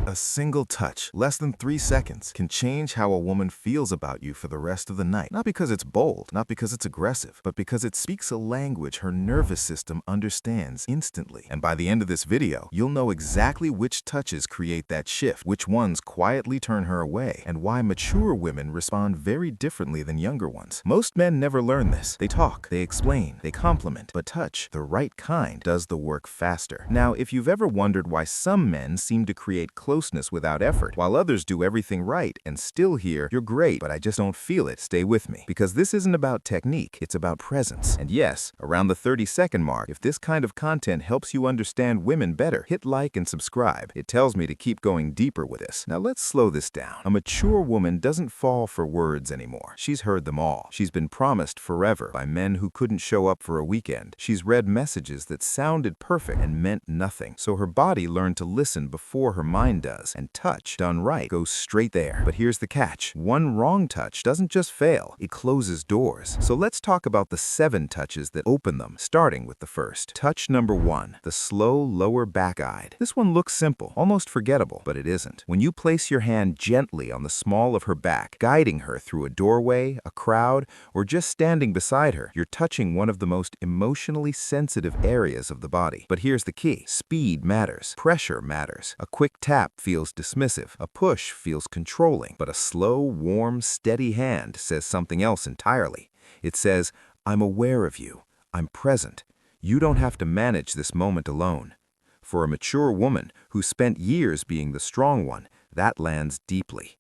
A single touch, less than 3 seconds, can change how a woman feels about you for the rest of the night. Not because it's bold, not because it's aggressive, but because it speaks a language her nervous system understands instantly. And by the end of this video, you'll know exactly which touches create that shift, which ones quietly turn her away, and why mature women respond very differently than younger ones. Most men never learn this. They talk, they explain, they compliment, but touch, the right kind, does the work faster. Now, if you've ever wondered why some men seem to create closeness without effort, while others do everything right and still hear, "You're great, but I just don't feel it," stay with me. Because this isn't about technique, it's about presence. And yes, around the 30-second mark, if this kind of content helps you understand women better, hit like and subscribe. It tells me to keep going deeper with this. Now let's slow this down. A mature woman doesn't fall for words anymore. She's heard them all. She's been promised forever by men who couldn't show up for a weekend. She's read messages that sounded perfect and meant nothing. So her body learned to listen before her mind does, and touch, done right, goes straight there. But here's the catch. One wrong touch doesn't just fail, it closes doors. So let's talk about the 7 touches that open them, starting with the first. Touch number 1, the slow lower back guide. This one looks simple, almost forgettable, but it isn't. When you place your hand gently on the small of her back, guiding her through a doorway, a crowd, or just standing beside her, you're touching one of the most emotionally sensitive areas of the body. But here's the key. Speed matters. Pressure matters. A quick tap feels dismissive. A push feels controlling. But a slow, warm, steady hand says something else entirely. It says, "I'm aware of you. I'm present. You don't have to manage this moment alone." For a mature woman who spent years being the strong one, that lands deeply.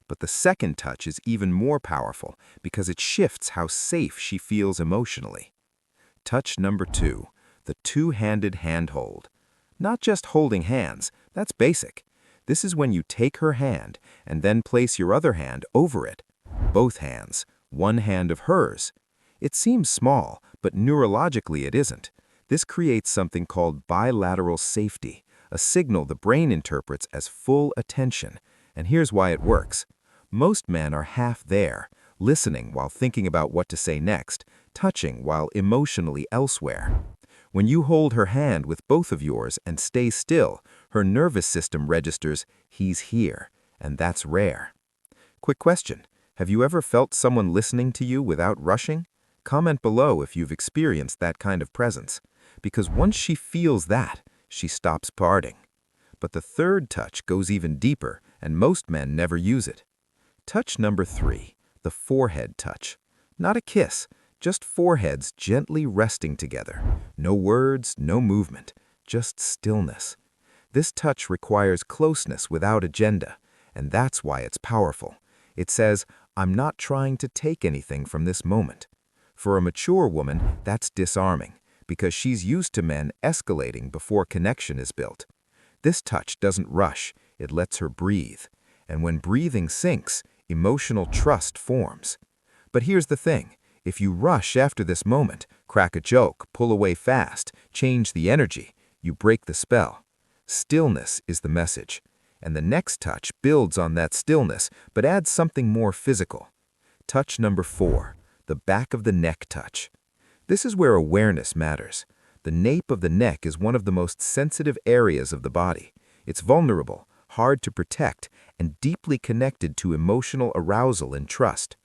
But the second touch is even more powerful because it shifts how safe she feels emotionally. Touch number 2, the two-handed handhold. Not just holding hands, that's basic. This is when you take her hand and then place your other hand over it. Both hands, one hand of hers. It seems small, but neurologically it isn't. This creates something called bilateral safety, a signal the brain interprets as full attention. And here's why it works. Most men are half there, listening while thinking about what to say next, touching while emotionally elsewhere. When you hold her hand with both of yours and stay still, her nervous system registers, "He's here," and that's rare. Quick question. Have you ever felt someone listening to you without rushing? Comment below if you've experienced that kind of presence. Because once she feels that, she stops parting. But the third touch goes even deeper, and most men never use it. Touch number 3, the forehead touch. Not a kiss, just foreheads gently resting together. No words, no movement, just stillness. This touch requires closeness without agenda, and that's why it's powerful. It says, "I'm not trying to take anything from this moment." For a mature woman, that's disarming, because she's used to men escalating before connection is built. This touch doesn't rush, it lets her breathe. And when breathing sinks, emotional trust forms. But here's the thing. If you rush after this moment, crack a joke, pull away fast, change the energy, you break the spell. Stillness is the message. And the next touch builds on that stillness, but adds something more physical. Touch number 4, the back of the neck touch. This is where awareness matters. The nape of the neck is one of the most sensitive areas of the body. It's vulnerable, hard to protect, and deeply connected to emotional arousal and trust.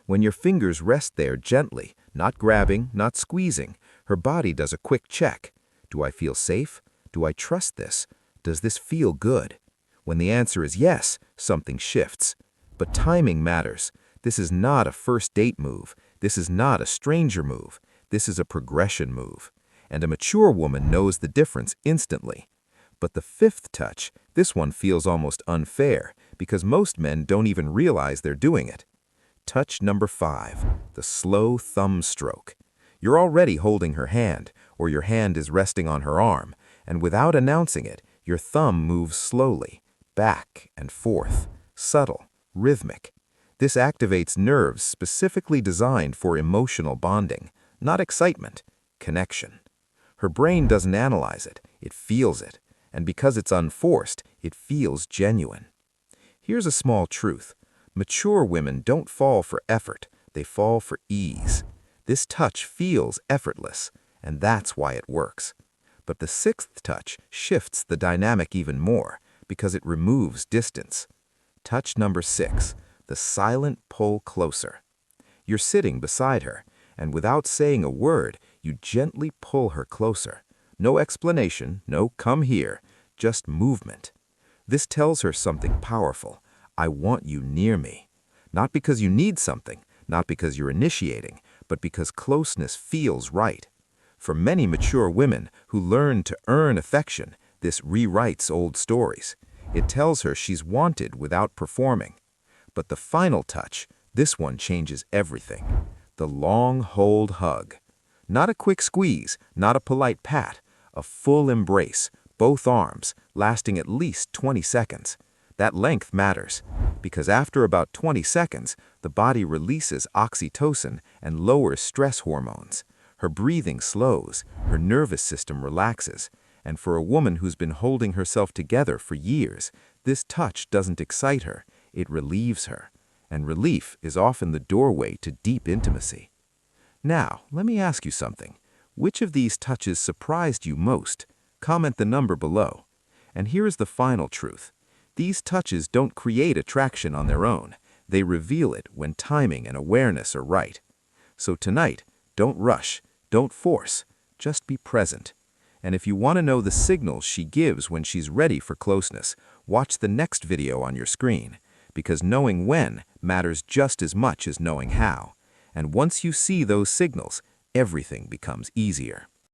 When your fingers rest there gently, not grabbing, not squeezing, her body does a quick check. Do I feel safe? Do I trust this? Does this feel good? When the answer is yes, something shifts. But timing matters. This is not a first date move. This is not a stranger move. This is a progression move. And a mature woman knows the difference instantly. But the 5th touch, this one feels almost unfair because most men don't even realize they're doing it. Touch number 5, the slow thumb stroke. You're already holding her hand, or your hand is resting on her arm, and without announcing it, your thumb moves slowly, back and forth, subtle, rhythmic. This activates nerves specifically designed for emotional bonding, not excitement, connection. Her brain doesn't analyze it, it feels it. And because it's unforced, it feels genuine. Here's a small truth. Mature women don't fall for effort, they fall for ease. This touch feels effortless, and that's why it works. But the 6th touch shifts the dynamic even more, Because it removes distance. Touch number 6, the silent pull closer. You're sitting beside her, and without saying a word, you gently pull her closer. No explanation, no come here, just movement. This tells her something powerful. I want you near me. Not because you need something, not because you're initiating, but because closeness feels right. For many mature women who learn to earn affection, this rewrites old stories. It tells her she's wanted without performing. But the final touch, this one changes everything. The long hold hug. Not a quick squeeze, not a polite pat, a full embrace, both arms, lasting at least 20 seconds. That length matters, because after about 20 seconds, the body releases oxytocin and lowers stress hormones. Her breathing slows, her nervous system relaxes, and for a woman who's been holding herself together for years, this touch doesn't excite her, it relieves her. And relief is often the doorway to deep intimacy. Now, let me ask you something. Which of these touches surprised you most? Comment the number below. And here is the final truth. These touches don't create attraction on their own. They reveal it when timing and awareness are right. So tonight, don't rush, don't force, just be present. And if you want to know the signals she gives when she's ready for closeness, watch the next video on your screen, because knowing when matters just as much as knowing how. And once you see those signals, everything becomes easier.